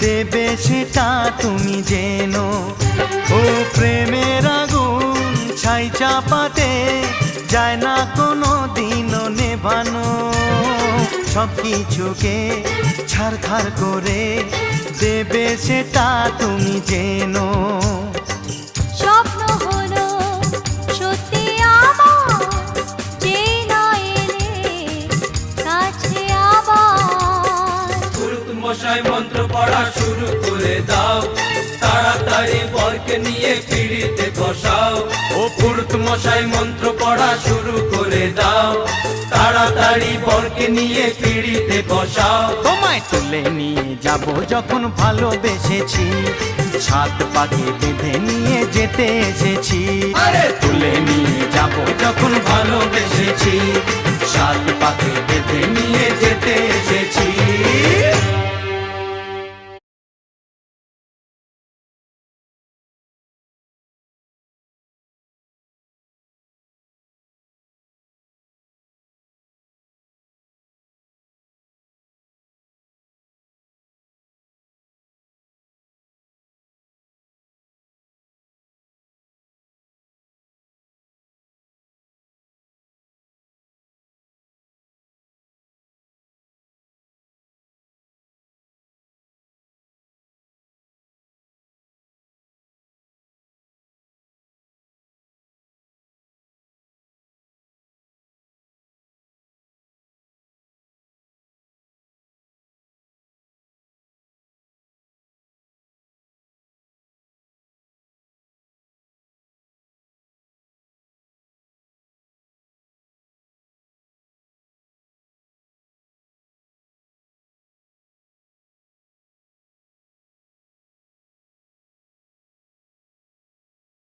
দেবে সেটা তুমি জেনো। ও প্রেমের আগুন ছাই চাপাতে যায় না কোনো দিনও নেভানো। সব কিছুকে ছারখার করে দেবে সেটা তুমি জেনো। স্বপ্ন হলো সত্যি আমার, যেই না এলে কাছে আবার। পুরুত মশাই মন্ত্র পড়া শুরু করে দাও, তাড়াতাড়ি বরকে নিয়ে পিড়িতে বসাও। ও পুরুত মশাই মন্ত্র পড়া শুরু করে দাও, তাড়াতাড়ি বরকে নিয়ে পিড়িতে বসাও। তোমায় তুলে নিয়ে যাব যখন ভালোবেসেছি, সাত পাকে বেঁধে নিয়ে যেতে এসেছি। আরে তুলে নিয়ে যাব যখন ভালোবেসেছি, সাত পাকে বেঁধে নিয়ে যেতে এসেছি।